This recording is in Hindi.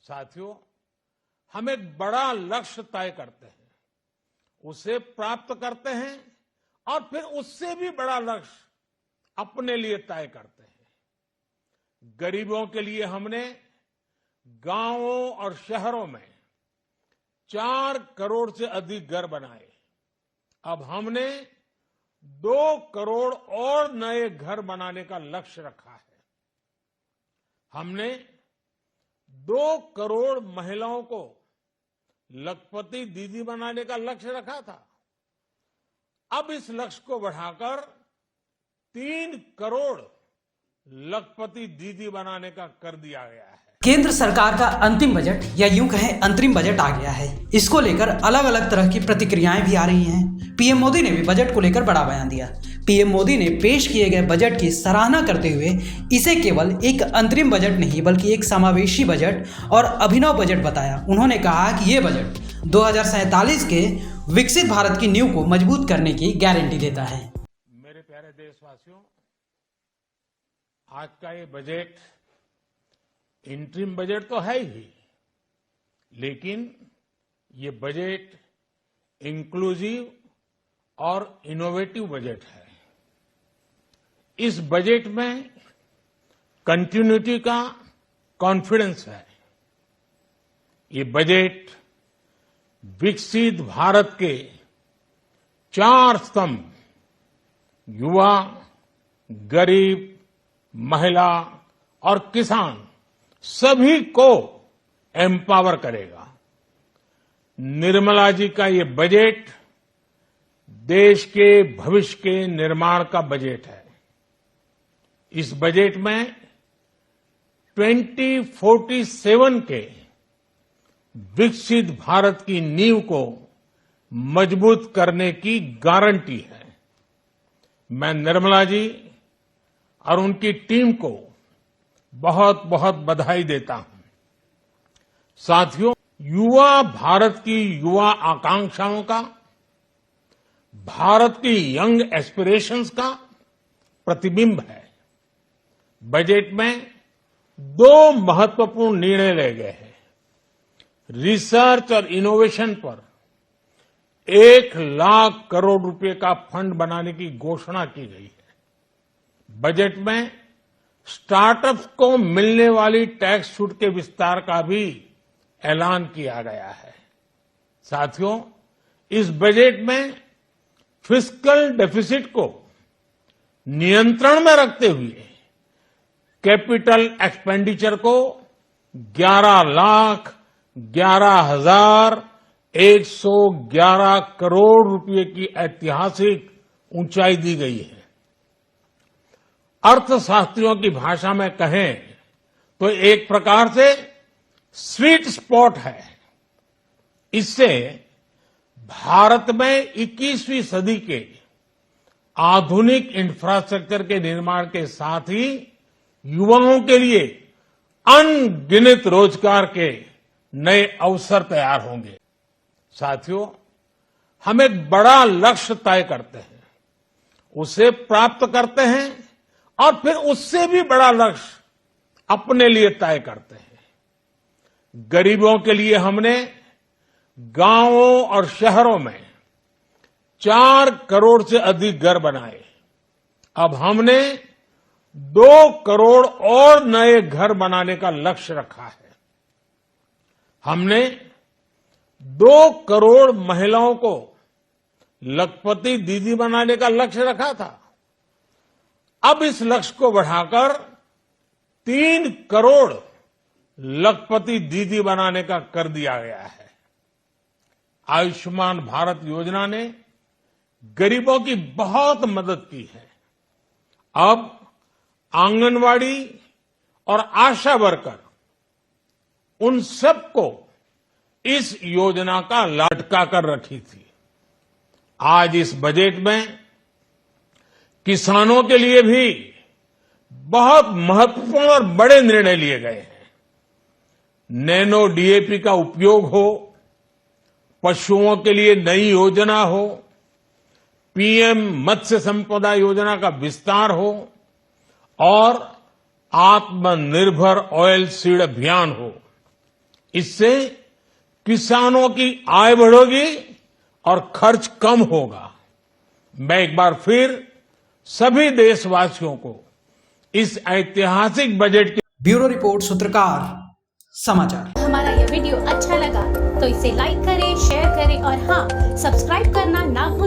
साथियों, हम एक बड़ा लक्ष्य तय करते हैं, उसे प्राप्त करते हैं और फिर उससे भी बड़ा लक्ष्य अपने लिए तय करते हैं। गरीबों के लिए हमने गांवों और शहरों में 4 करोड़ से अधिक घर बनाए। अब हमने 2 करोड़ और नए घर बनाने का लक्ष्य रखा है। हमने 2 करोड़ महिलाओं को लखपति दीदी बनाने का लक्ष्य रखा था। अब इस लक्ष्य को बढ़ाकर 3 करोड़ लखपति दीदी बनाने का कर दिया गया है। केंद्र सरकार का अंतिम बजट या यूं कहें अंतरिम बजट आ गया है। इसको लेकर अलग अलग तरह की प्रतिक्रियाएं भी आ रही हैं। पीएम मोदी ने भी बजट को लेकर बड़ा बयान दिया। पीएम मोदी ने पेश किए गए बजट की सराहना करते हुए इसे केवल एक अंतरिम बजट नहीं बल्कि एक समावेशी बजट और अभिनव बजट बताया। उन्होंने कहा कि ये बजट 2047 के विकसित भारत की नींव को मजबूत करने की गारंटी देता है। मेरे प्यारे देशवासियों, आज का ये बजट इंटरिम बजट तो है ही, लेकिन ये बजट इंक्लूसिव और इनोवेटिव बजट है। इस बजट में कंटिन्यूटी का कॉन्फिडेंस है। ये बजट विकसित भारत के 4 स्तंभ युवा, गरीब, महिला और किसान सभी को एम्पावर करेगा। निर्मला जी का ये बजट देश के भविष्य के निर्माण का बजट है। इस बजट में 2047 के विकसित भारत की नींव को मजबूत करने की गारंटी है। मैं निर्मला जी और उनकी टीम को बहुत बहुत बधाई देता हूं। साथियों, युवा भारत की युवा आकांक्षाओं का, भारत की यंग एस्पिरेशंस का प्रतिबिंब है। बजट में 2 महत्वपूर्ण निर्णय लिए गए हैं। रिसर्च और इनोवेशन पर 1 लाख करोड़ रुपए का फंड बनाने की घोषणा की गई है। बजट में स्टार्टअप्स को मिलने वाली टैक्स छूट के विस्तार का भी ऐलान किया गया है। साथियों, इस बजट में फिस्कल डेफिसिट को नियंत्रण में रखते हुए कैपिटल एक्सपेंडिचर को 11,11,111 करोड़ रुपए की ऐतिहासिक ऊंचाई दी गई है। अर्थशास्त्रियों की भाषा में कहें तो एक प्रकार से स्वीट स्पॉट है। इससे भारत में 21वीं सदी के आधुनिक इंफ्रास्ट्रक्चर के निर्माण के साथ ही युवाओं के लिए अनगिनत रोजगार के नए अवसर तैयार होंगे। साथियों, हम एक बड़ा लक्ष्य तय करते हैं, उसे प्राप्त करते हैं और फिर उससे भी बड़ा लक्ष्य अपने लिए तय करते हैं। गरीबों के लिए हमने गांवों और शहरों में 4 करोड़ से अधिक घर बनाए। अब हमने 2 करोड़ और नए घर बनाने का लक्ष्य रखा है। हमने 2 करोड़ महिलाओं को लखपति दीदी बनाने का लक्ष्य रखा था। अब इस लक्ष्य को बढ़ाकर 3 करोड़ लखपति दीदी बनाने का कर दिया गया है। आयुष्मान भारत योजना ने गरीबों की बहुत मदद की है। अब आंगनवाड़ी और आशा वर्कर उन सबको इस योजना का लटका कर रखी थी। आज इस बजट में किसानों के लिए भी बहुत महत्वपूर्ण और बड़े निर्णय लिए गए हैं। नैनो डीएपी का उपयोग हो, पशुओं के लिए नई योजना हो, पीएम मत्स्य संपदा योजना का विस्तार हो और आत्मनिर्भर ऑयल सीड अभियान हो, इससे किसानों की आय बढ़ेगी और खर्च कम होगा। मैं एक बार फिर सभी देशवासियों को इस ऐतिहासिक बजट की ब्यूरो रिपोर्ट सूत्रकार समाचार। हमारा ये वीडियो अच्छा लगा तो इसे लाइक करें, शेयर करें और हाँ, सब्सक्राइब करना ना भूलें।